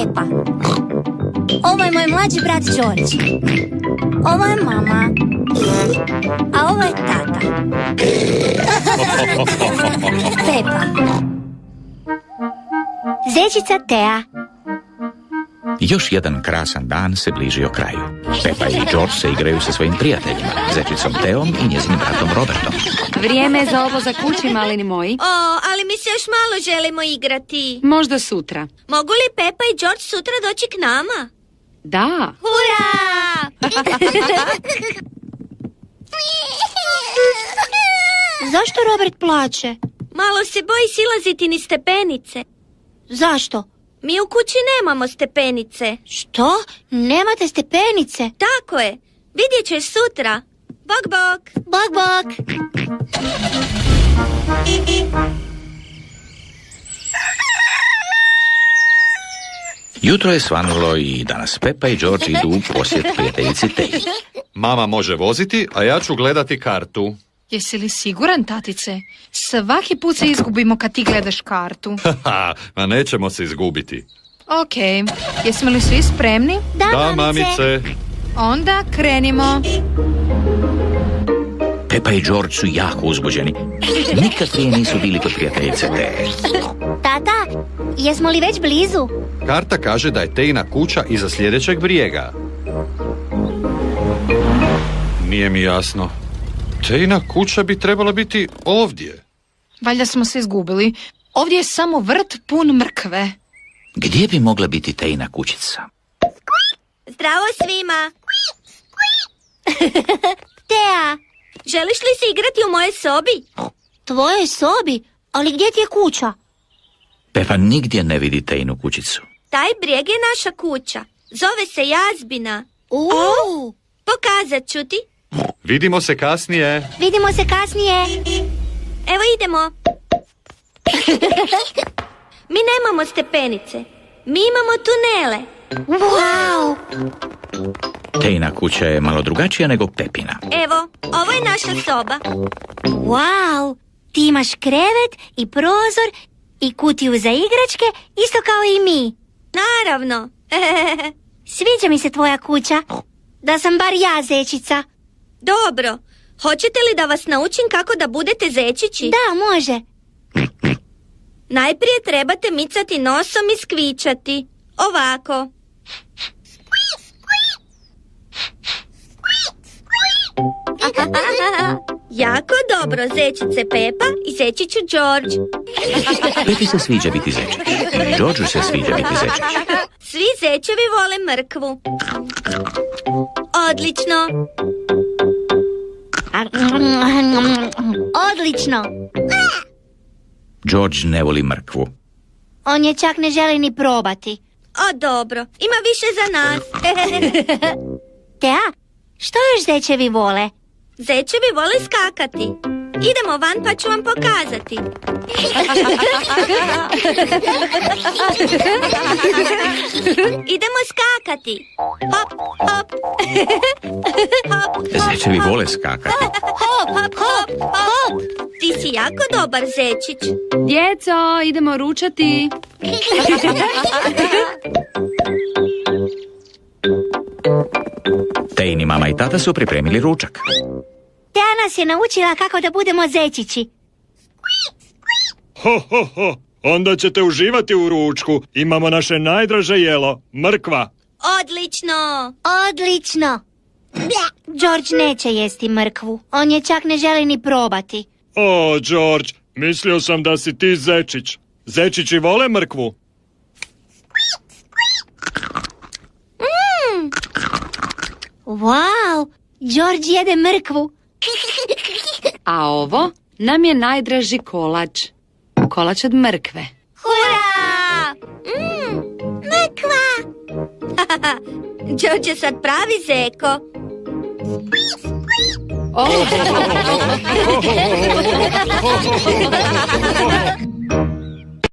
Pepa. Ovo je moj mlađi brat George. Ovo je mama. A ovo je tata. Pepa. Zečica Tea. Još jedan krasan dan se bližio kraju. Pepa i George se igraju sa svojim prijateljima, zečicom Teom i njezinim bratom Robertom. Vrijeme je za ovo za kući, malini moji. Ali mi se još malo želimo igrati. Možda sutra. Mogu li Pepa i George sutra doći k nama? Da. Hurra! Zašto Robert plače? Malo se boji silaziti ni stepenice. Zašto? Mi u kući nemamo stepenice. Što? Nemate stepenice? Tako je. Vidjet ćeš sutra. Bok, bok. Bok, bok. Jutro je svanulo i danas Pepa i George idu u posjet prijateljici Teji. Mama može voziti, a ja ću gledati kartu. Jesi li siguran, tatice? Svaki put se izgubimo kad ti gledaš kartu. Haha, a nećemo se izgubiti. Ok, jesmo li svi spremni? Da, mamice. Onda krenimo. Pepa i George su jako uzbuđeni. Nikad prije nisu bili kod prijateljice Teje. Tata, jesmo li već blizu? Karta kaže da je Tejina kuća iza sljedećeg brijega. Nije mi jasno. Tejina kuća bi trebala biti ovdje. Valjda smo se izgubili. Ovdje je samo vrt pun mrkve. Gdje bi mogla biti Tejina kućica? Zdravo svima. Tea, Želiš li se igrati u moje sobi? tvojoj sobi? Ali gdje ti je kuća? Pepa nigdje ne vidi Tejinu kućicu. Taj brijeg je naša kuća. Zove se Jazbina. Pokazat ću ti. Vidimo se kasnije. Vidimo se kasnije. Evo idemo. Mi nemamo stepenice. Mi imamo tunele. Wow! Tejina kuća je malo drugačija nego Pepina. Evo, ovo je naša soba. Wow! Ti imaš krevet i prozor i kutiju za igračke, isto kao i mi. Naravno. Sviđa mi se tvoja kuća. Da sam bar ja zečica. Dobro. Hoćete li da vas naučim kako da budete zečići? Da, može. Najprije trebate micati nosom i skvičati. Ovako. Jako dobro, zečice Pepa i zečiću George. Pepi se sviđa biti zečić. Georgeu se sviđa biti zečić. Svi zečevi vole mrkvu. Odlično. Odlično. George ne voli mrkvu. On je čak ne želi ni probati. O, dobro. Ima više za nas. Tea, što još zečevi vole? Zečevi vole skakati. Idemo van pa ću vam pokazati. Idemo skakati. Hop, hop. Hop, hop. Zečevi vole skakati. Hop, hop, hop, hop. Ti si jako dobar zečić. Djeco, idemo ručati. Tejini mama i tata su pripremili ručak. Tea nas je naučila kako da budemo zečići. Ho, ho, ho, onda ćete uživati u ručku. Imamo naše najdraže jelo, mrkva. Odlično. Odlično. George neće jesti mrkvu. On je čak ne želi ni probati. O, George, mislio sam da si ti zečić. Zečići vole mrkvu. Wow, George jede mrkvu. A ovo nam je najdraži kolač. Kolač od mrkve. Hurra! Mrkva! George je sad pravi zeko. Oh.